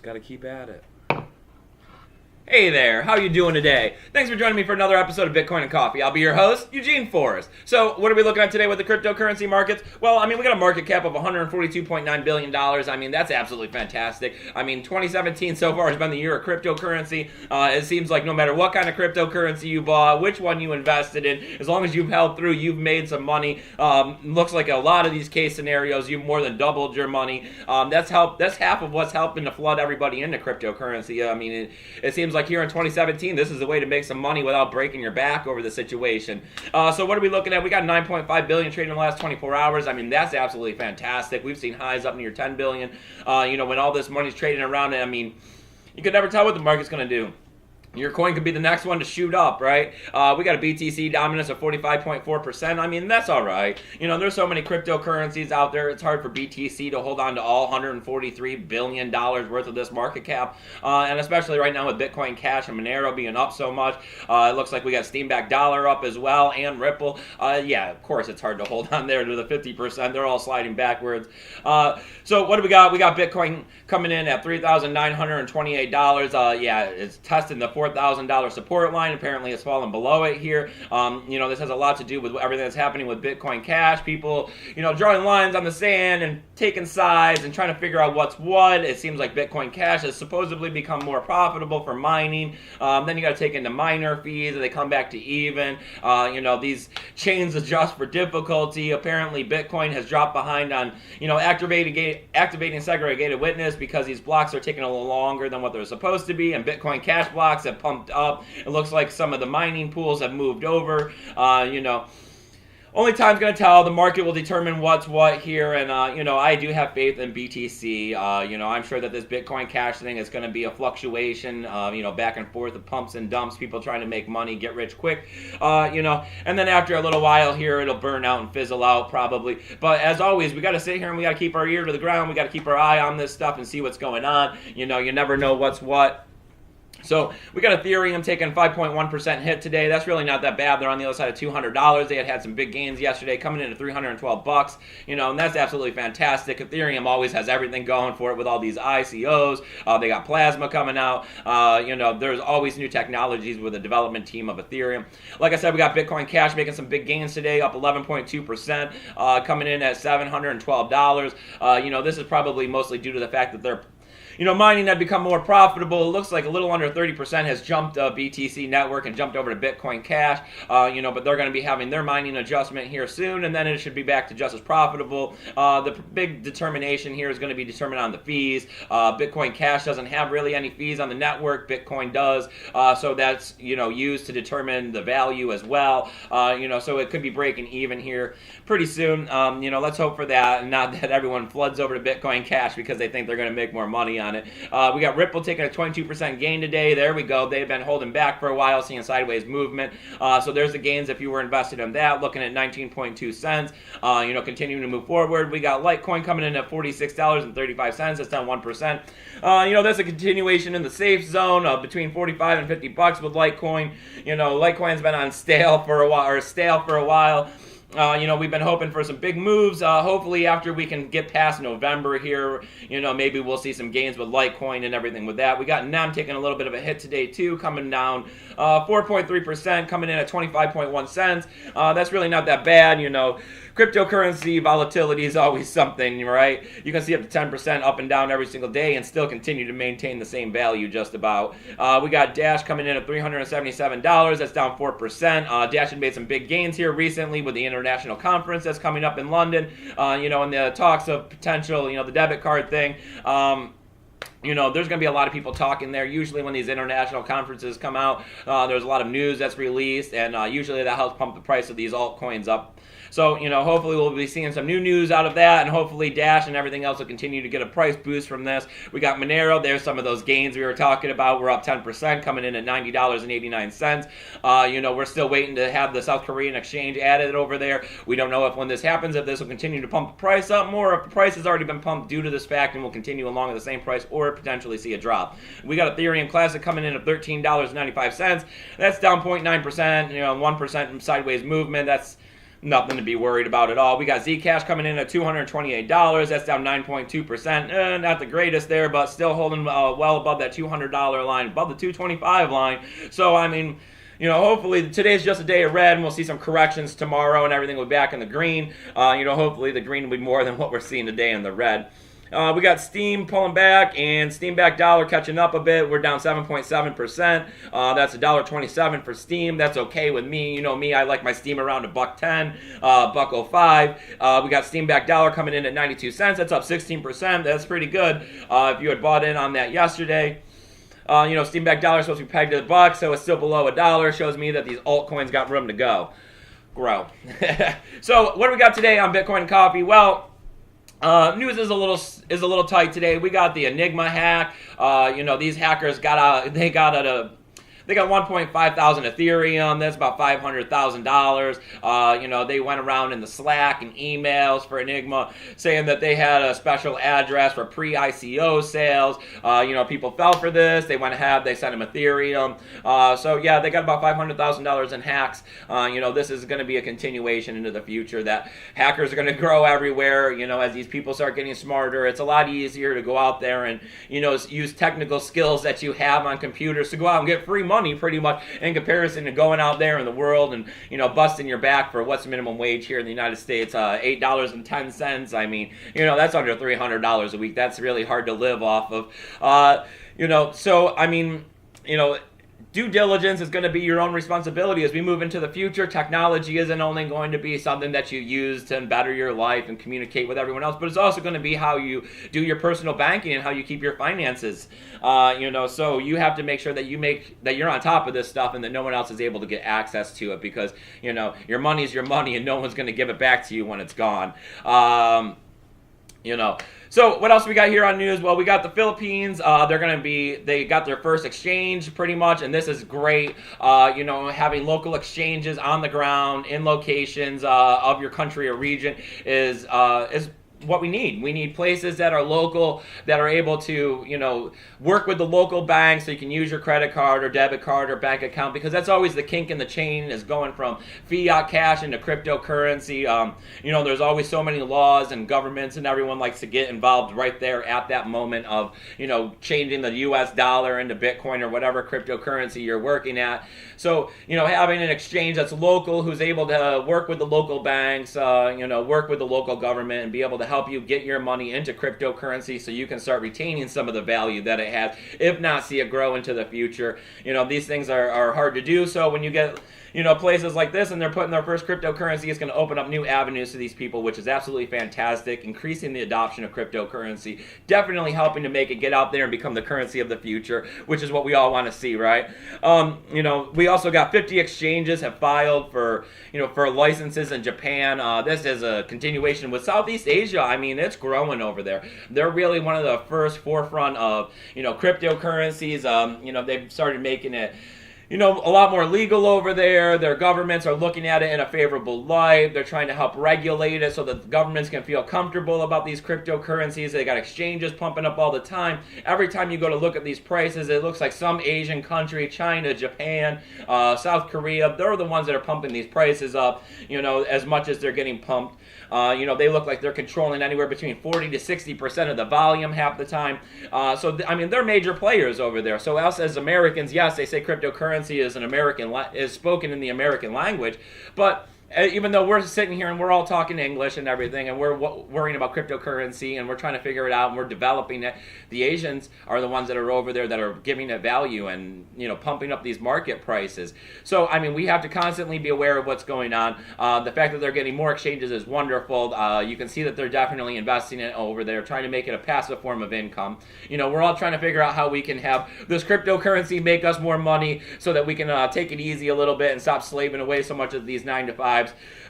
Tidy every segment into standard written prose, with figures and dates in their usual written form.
just got to keep at it. Hey there, how you doing today? Thanks for joining me for another episode of Bitcoin and Coffee. I'll be your host, Eugene Forrest. So, what are we looking at today with the cryptocurrency markets? Well, we got a market cap of $142.9 billion. That's absolutely fantastic. 2017 so far has been the year of cryptocurrency. It seems like no matter what kind of cryptocurrency you bought, which one you invested in, as long as you've held through, you've made some money. Looks like a lot of these case scenarios, you've more than doubled your money. That's half of what's helping to flood everybody into cryptocurrency. It seems like here in 2017, this is the way to make some money without breaking your back over the situation. So what are we looking at? We got 9.5 billion traded in the last 24 hours. That's absolutely fantastic. We've seen highs up near 10 billion. When all this money's trading around, you could never tell what the market's going to do. Your coin could be the next one to shoot up, right? We got a BTC dominance of 45.4%. That's all right. There's so many cryptocurrencies out there. It's hard for BTC to hold on to all $143 billion worth of this market cap. And especially right now with Bitcoin Cash and Monero being up so much. It looks like we got Steamback Dollar up as well and Ripple. Yeah, of course it's hard to hold on there to the 50%. They're all sliding backwards. So what do we got? We got Bitcoin coming in at $3,928. Yeah, it's testing the $4,000 support line. Apparently it's fallen below it here. This has a lot to do with everything that's happening with Bitcoin Cash. People, drawing lines on the sand and taking sides and trying to figure out what's what. It seems like Bitcoin Cash has supposedly become more profitable for mining. Then you got to take into miner fees and they come back to even. These chains adjust for difficulty. Apparently Bitcoin has dropped behind on, activating segregated witness because these blocks are taking a little longer than what they're supposed to be, and Bitcoin Cash blocks have pumped up. It looks like some of the mining pools have moved over. Only time's going to tell. The market will determine what's what here, and I do have faith in BTC. I'm sure that this Bitcoin Cash thing is going to be a fluctuation, back and forth of pumps and dumps, people trying to make money, get rich quick, and then after a little while here, it'll burn out and fizzle out probably. But as always, we got to sit here and we got to keep our ear to the ground. We got to keep our eye on this stuff and see what's going on. You never know what's what. So we got Ethereum taking 5.1% hit today. That's really not that bad. They're on the other side of $200. They had some big gains yesterday, coming in at $312. And that's absolutely fantastic. Ethereum always has everything going for it with all these ICOs. They got Plasma coming out. There's always new technologies with the development team of Ethereum. Like I said, we got Bitcoin Cash making some big gains today, up 11.2%, coming in at $712. This is probably mostly due to the fact that they're mining had become more profitable. It looks like a little under 30% has jumped BTC network and jumped over to Bitcoin Cash. But they're going to be having their mining adjustment here soon, and then it should be back to just as profitable. The big determination here is going to be determined on the fees. Bitcoin Cash doesn't have really any fees on the network. Bitcoin does. So that's, used to determine the value as well. So it could be breaking even here pretty soon. Let's hope for that, and not that everyone floods over to Bitcoin Cash because they think they're going to make more money on it. We got Ripple taking a 22% gain today. There we go. They've been holding back for a while, seeing sideways movement. So there's the gains if you were invested in that, looking at 19.2 cents. Continuing to move forward. We got Litecoin coming in at $46.35. That's down 1%. That's a continuation in the safe zone between 45 and $50 with Litecoin. Litecoin's been on stale for a while. We've been hoping for some big moves. Hopefully after we can get past November here, maybe we'll see some gains with Litecoin and everything with that. We got NEM taking a little bit of a hit today too, coming down 4.3%, coming in at 25.1 cents. That's really not that bad. Cryptocurrency volatility is always something, right? You can see up to 10% up and down every single day and still continue to maintain the same value just about. We got Dash coming in at $377. That's down 4%. Dash had made some big gains here recently with the international conference that's coming up in London. And the talks of potential, the debit card thing. There's going to be a lot of people talking there. Usually when these international conferences come out, there's a lot of news that's released, and usually that helps pump the price of these altcoins up. So, hopefully we'll be seeing some new news out of that, and hopefully Dash and everything else will continue to get a price boost from this. We got Monero. There's some of those gains we were talking about. We're up 10%, coming in at $90.89. We're still waiting to have the South Korean exchange added over there. We don't know if when this happens, if this will continue to pump the price up more, if the price has already been pumped due to this fact and will continue along at the same price, or potentially see a drop. We got Ethereum Classic coming in at $13.95. That's down 0.9%, 1% sideways movement. That's Nothing to be worried about at all. We got Zcash coming in at $228. That's down 9.2%. Not the greatest there, but still holding well above that $200 line, above the 225 line. So, I mean, hopefully today's just a day of red, and we'll see some corrections tomorrow, and everything will be back in the green. Hopefully the green will be more than what we're seeing today in the red. We got Steam pulling back, and Steam back dollar catching up a bit. We're down 7.7%. That's $1.27 for Steam. That's okay with me. You know me, I like my Steam around $1.10, $1.05. We got Steam back dollar coming in at 92 cents. That's up 16%. That's pretty good. If you had bought in on that yesterday. Steam back dollar is supposed to be pegged to the buck, so it's still below $1. Shows me that these altcoins got room to grow. So what do we got today on Bitcoin and Coffee? Well, news is a little tight today. We got the Enigma hack. These hackers got 1.5 thousand Ethereum. That's about $500,000. They went around in the Slack and emails for Enigma saying that they had a special address for pre-ICO sales. People fell for this. They went ahead. They sent them Ethereum. They got about $500,000 in hacks. This is going to be a continuation into the future. That hackers are going to grow everywhere. As these people start getting smarter, it's a lot easier to go out there and use technical skills that you have on computers to go out and get free money pretty much in comparison to going out there in the world and busting your back for what's minimum wage here in the United States, $8.10. I mean, that's under $300 a week. That's really hard to live off of. Due diligence is going to be your own responsibility as we move into the future. Technology isn't only going to be something that you use to better your life and communicate with everyone else, but it's also going to be how you do your personal banking and how you keep your finances. So you have to make sure that you're on top of this stuff and that no one else is able to get access to it, because your money's your money and no one's going to give it back to you when it's gone. So what else we got here on news? Well, we got the Philippines. They got their first exchange pretty much, and this is great. Having local exchanges on the ground in locations of your country or region is what we need. We need places that are local, that are able to, work with the local bank so you can use your credit card or debit card or bank account, because that's always the kink in the chain, is going from fiat cash into cryptocurrency. There's always so many laws and governments, and everyone likes to get involved right there at that moment of, changing the US dollar into Bitcoin or whatever cryptocurrency you're working at. So, having an exchange that's local, who's able to work with the local banks, work with the local government and be able to help you get your money into cryptocurrency so you can start retaining some of the value that it has, if not see it grow into the future. These things are hard to do, so when you get places like this and they're putting their first cryptocurrency, it's going to open up new avenues to these people, which is absolutely fantastic, increasing the adoption of cryptocurrency, definitely helping to make it get out there and become the currency of the future, which is what we all want to see, right? We also got 50 exchanges have filed for licenses in Japan. This is a continuation with Southeast Asia. I mean, it's growing over there. They're really one of the first forefront of, cryptocurrencies. They've started making it a lot more legal over there. Their governments are looking at it in a favorable light. They're trying to help regulate it so that the governments can feel comfortable about these cryptocurrencies. They got exchanges pumping up all the time. Every time you go to look at these prices, it looks like some Asian country, China, Japan, South Korea, they're the ones that are pumping these prices up, as much as they're getting pumped. They look like they're controlling anywhere between 40 to 60% of the volume half the time. They're major players over there. So us as Americans, yes, they say cryptocurrency is spoken in the American language, but even though we're sitting here and we're all talking English and everything, and we're worrying about cryptocurrency and we're trying to figure it out and we're developing it, the Asians are the ones that are over there that are giving it value and pumping up these market prices. So we have to constantly be aware of what's going on. The fact that they're getting more exchanges is wonderful. You can see that they're definitely investing it over there, trying to make it a passive form of income. We're all trying to figure out how we can have this cryptocurrency make us more money so that we can take it easy a little bit and stop slaving away so much of these 9-to-5s.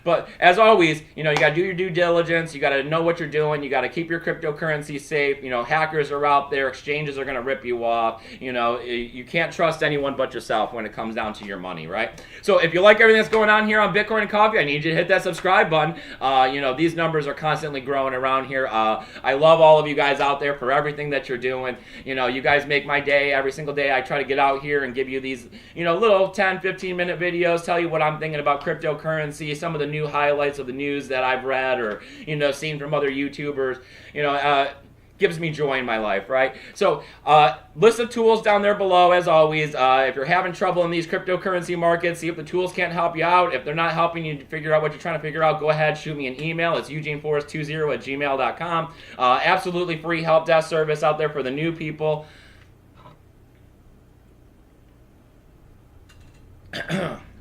But as always, you got to do your due diligence. You got to know what you're doing. You got to keep your cryptocurrency safe. Hackers are out there. Exchanges are going to rip you off. You can't trust anyone but yourself when it comes down to your money, right? So if you like everything that's going on here on Bitcoin and Coffee, I need you to hit that subscribe button. These numbers are constantly growing around here. I love all of you guys out there for everything that you're doing. You guys make my day every single day. I try to get out here and give you these, little 10, 15-minute videos, tell you what I'm thinking about cryptocurrency. see some of the new highlights of the news that I've read or, seen from other YouTubers, gives me joy in my life, right? So, list of tools down there below, as always. If you're having trouble in these cryptocurrency markets, see if the tools can't help you out. If they're not helping you to figure out what you're trying to figure out, go ahead, shoot me an email. It's eugeneforest20@gmail.com. Absolutely free help desk service out there for the new people.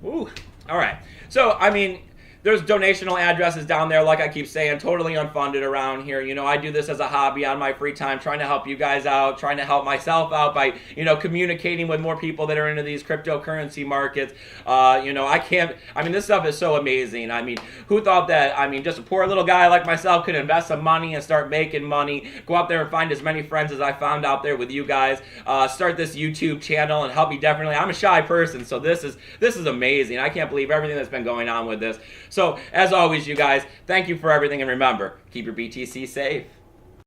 Ooh, all right. So, there's donational addresses down there, like I keep saying, totally unfunded around here. I do this as a hobby on my free time, trying to help you guys out, trying to help myself out by, communicating with more people that are into these cryptocurrency markets. This stuff is so amazing. Who thought that, just a poor little guy like myself could invest some money and start making money, go out there and find as many friends as I found out there with you guys, start this YouTube channel and help me definitely. I'm a shy person, so this is amazing. I can't believe everything that's been going on with this. So, as always, you guys, thank you for everything, and remember, keep your BTC safe.